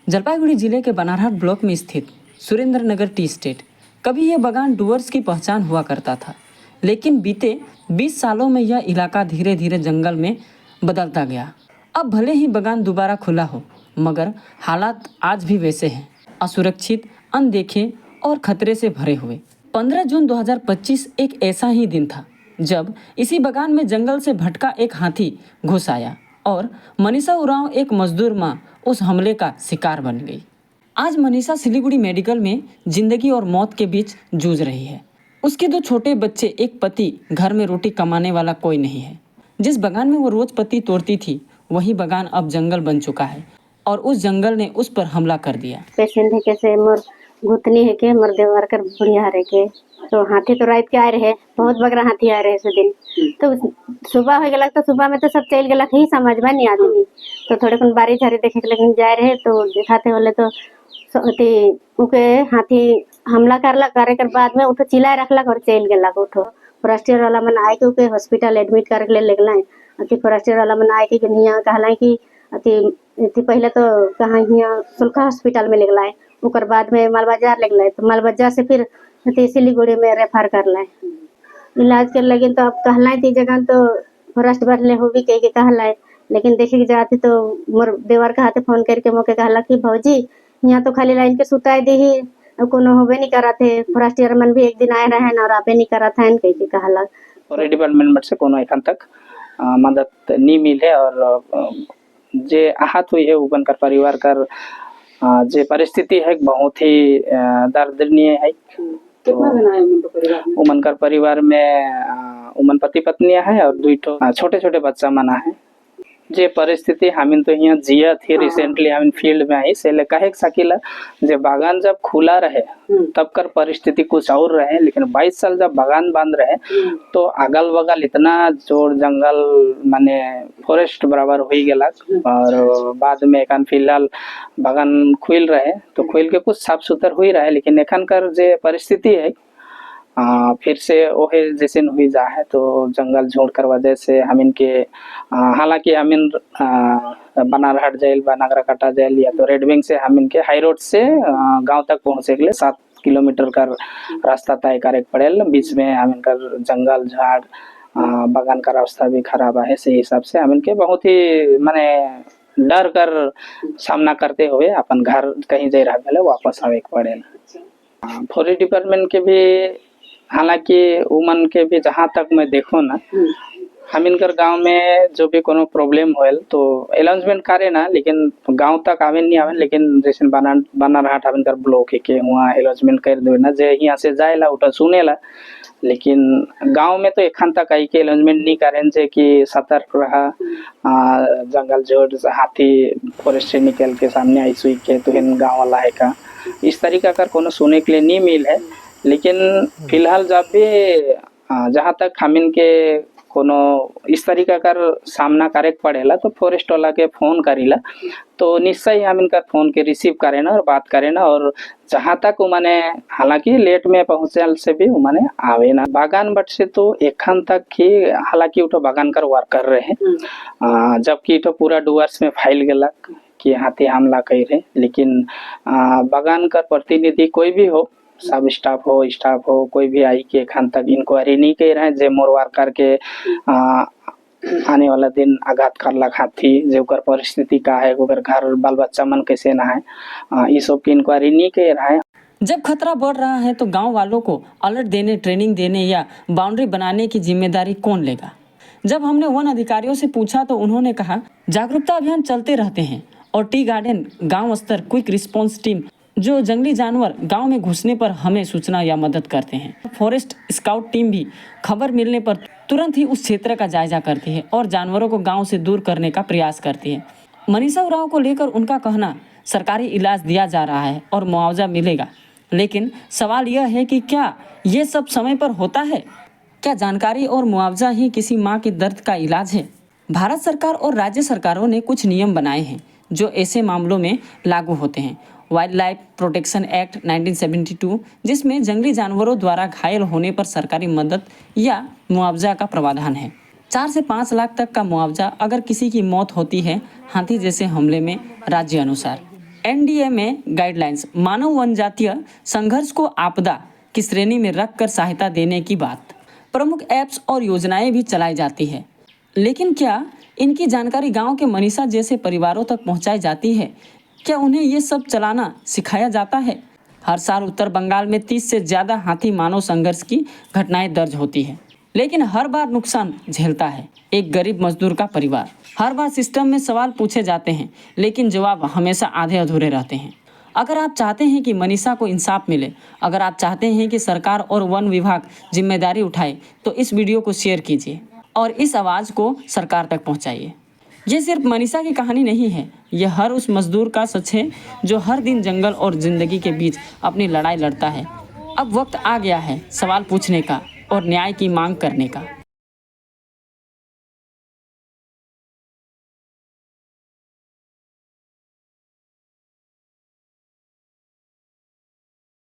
जलपाईगुड़ी जिले के बनारहाट ब्लॉक में स्थित सुरेंद्र नगर टी स्टेट कभी यह बागान डूअर्स की पहचान हुआ करता था, लेकिन बीते 20 सालों में यह इलाका धीरे धीरे जंगल में बदलता गया। अब भले ही बागान दोबारा खुला हो, मगर हालात आज भी वैसे हैं, असुरक्षित, अनदेखे और खतरे से भरे हुए। 15 जून 2025 एक ऐसा ही दिन था जब इसी बागान में जंगल से भटका एक हाथी घुस आया और मनीषा उरांव, एक मजदूर मां, उस हमले का शिकार बन गई। आज मनीषा सिलीगुड़ी मेडिकल में जिंदगी और मौत के बीच जूझ रही है। उसके 2 छोटे बच्चे, एक पति, घर में रोटी कमाने वाला कोई नहीं है। जिस बागान में वो रोज पत्ती तोड़ती थी, वही बागान अब जंगल बन चुका है और उस जंगल ने उस पर हमला कर दिया। पेशेंट है कैसे मोर घुतनी है के मोर देवर कर बुढ़िया रहे के तो हाथी तो रात के आए रहे, बहुत बगरा हाथी आए रहे से दिन। तो सुबह हो गया तो सुबह में तो सब चल गया, ही समझ में नहीं आदमी तो थोड़े कन बारी झारी देखे के लेकिन जाए रहे तो दिखाते बोले तो उके हाथी हमला करला, करे कर बाद में उठो चिल्लाए रखला और चल गया। उठो फॉरेस्ट वाला मन आए के हॉस्पिटल एडमिट करके ले लगला है। फॉरेस्ट वाला मन आए के यहाँ कहला कि अति पहले तो कहाँ यहाँ सुल्का हॉस्पिटल में लगला है, उकर बाद में मालबाजार लगला है, तो मालबाजार से फिर सिलीगुड़ी में रेफर करला है इलाज कर लगे। तो अब कहला है जगह तो फॉरेस्ट वाले हो भी कह के कहला है, लेकिन देखे के जाते तो मोर देवर का हाथे फोन करके मोके कहला कि भौजी यहाँ तो खाली लाइन के सुताए दी ही कोनो होबे नहीं करा थे, फॉरेस्ट मन भी एक दिन आए रहे और आपे नहीं करा था कह के कहला। और डिपार्टमेंट से कोनो एखन तक मदद नहीं मिले और जे आहत हुई है उनकर परिवार कर जे परिस्थिति है बहुत ही दर्दनीय है। तो उमन कर परिवार में उमन पति पत्नी है और 2 छोटे छोटे बच्चा मना है। जे परिस्थिति हमिन तो यहाँ जिया थी रिसेंटली हमिन फील्ड में आई से कहे सकीला जे बागान जब खुला रहे तब कर परिस्थिति कुछ और रहे, लेकिन 22 साल जब बागान बंद रहे तो अगल बगल इतना जोर जंगल माने फॉरेस्ट बराबर हो गया और बाद में एखन फिलहाल बागान खुल रहे तो खुल के कुछ साफ सुथर हुई रहे, लेकिन एखन कर जे परिस्थिति है फिर से ओहे जैसे हुई जा है तो जंगल झोड़ कर वजह से हमिन के हालांकि हमिन बनारहाट जेल व नागराकाटा जेल या तो रेड विंग से हमिन के हाई रोड से गांव तक पहुंचे के लिए 7 किलोमीटर का रास्ता तय करे पड़ेल। बीच में हमिन का जंगल झाड़ बागान का रास्ता भी खराब है, से हिसाब से हमिन के बहुत ही माने डर कर सामना करते हुए अपन घर कहीं जा रहा वापस आवे पड़ेल। फॉरेस्ट डिपार्टमेंट के भी हालांकि उमन के भी जहाँ तक मैं देखो ना हमिनकर गांव में जो भी कोनो प्रॉब्लम होल तो अनाउंसमेंट करे ना, लेकिन गांव तक आवे नहीं आवे, लेकिन जैसे बनारहाट हमिनकर ब्लॉक के हुआ अनाउंसमेंट कर दे ना जे यहाँ से जाएला उठा सुनेला, लेकिन गांव में तो एखन तक आई के अनाउंसमेंट नहीं करें जे कि सतर्क रहा, जंगल जोड़ हाथी फॉरेस्ट से निकल के सामने आई सुई के तो गाँव वाला है का इस तरीका का कोनो सुने के लिए नहीं मिल है। लेकिन फिलहाल जब भी जहाँ तक हमिन के कोनो इस तरीका कर सामना करे पड़ेला तो फॉरेस्ट वाला के फोन करीला तो निश्चय हमिन का फोन के रिसीव करे ना और बात करे ना, और जहाँ तक उमने हालांकि लेट में पहुँचल से भी उमने आवे ना बागान बट से तो एखन तक ही हालांकि उठो बागान कर वर्कर रहे जबकि तो पूरा डुअर्स में फैल गया कि हाथी हमला कर रहे, लेकिन बागान का प्रतिनिधि कोई भी हो, सब स्टाफ हो कोई भी आई के एखन तक इंक्वायरी नहीं कर रहे जे मोर वर्कर के आने वाला दिन आघात करला हाथी जे ओकर परिस्थिति का है, ओकर घर बाल बच्चा मन कैसे ना है, ये सब की इंक्वायरी नहीं कर रहा है। जब खतरा बढ़ रहा है तो गांव वालों को अलर्ट देने, ट्रेनिंग देने या बाउंड्री बनाने की जिम्मेदारी कौन लेगा? जब हमने वन अधिकारियों से पूछा तो उन्होंने कहा जागरूकता अभियान चलते रहते हैं और टी गार्डन, गांव स्तर क्विक रिस्पांस टीम जो जंगली जानवर गांव में घुसने पर हमें सूचना या मदद करते हैं। फॉरेस्ट स्काउट टीम भी खबर मिलने पर तुरंत ही उस क्षेत्र का जायजा करती है और जानवरों को गांव से दूर करने का प्रयास करती है। मनीषा उरांव को लेकर उनका कहना सरकारी इलाज दिया जा रहा है और मुआवजा मिलेगा, लेकिन सवाल यह है कि क्या ये सब समय पर होता है? क्या जानकारी और मुआवजा ही किसी माँ के दर्द का इलाज है? भारत सरकार और राज्य सरकारों ने कुछ नियम बनाए हैं जो ऐसे मामलों में लागू होते हैं। वाइल्ड लाइफ प्रोटेक्शन एक्ट 1972, जिसमें जंगली जानवरों द्वारा घायल होने पर सरकारी मदद या मुआवजा का प्रावधान है। 4 से 5 लाख तक का मुआवजा अगर किसी की मौत होती है हाथी जैसे हमले में राज्य अनुसार। एनडीएमए गाइडलाइंस मानव वन जातीय संघर्ष को आपदा की श्रेणी में रखकर सहायता देने की बात। प्रमुख ऐप्स और योजनाएं भी चलाई जाती है, लेकिन क्या इनकी जानकारी गांव के मनीषा जैसे परिवारों तक पहुंचाई जाती है? क्या उन्हें ये सब चलाना सिखाया जाता है? हर साल उत्तर बंगाल में 30 से ज़्यादा हाथी मानव संघर्ष की घटनाएं दर्ज होती है, लेकिन हर बार नुकसान झेलता है एक गरीब मजदूर का परिवार। हर बार सिस्टम में सवाल पूछे जाते हैं, लेकिन जवाब हमेशा आधे अधूरे रहते हैं। अगर आप चाहते हैं कि मनीषा को इंसाफ मिले, अगर आप चाहते हैं कि सरकार और वन विभाग जिम्मेदारी उठाए, तो इस वीडियो को शेयर कीजिए और इस आवाज़ को सरकार तक पहुंचाइए। ये सिर्फ मनीषा की कहानी नहीं है, यह हर उस मजदूर का सच है जो हर दिन जंगल और जिंदगी के बीच अपनी लड़ाई लड़ता है। अब वक्त आ गया है सवाल पूछने का और न्याय की मांग करने का।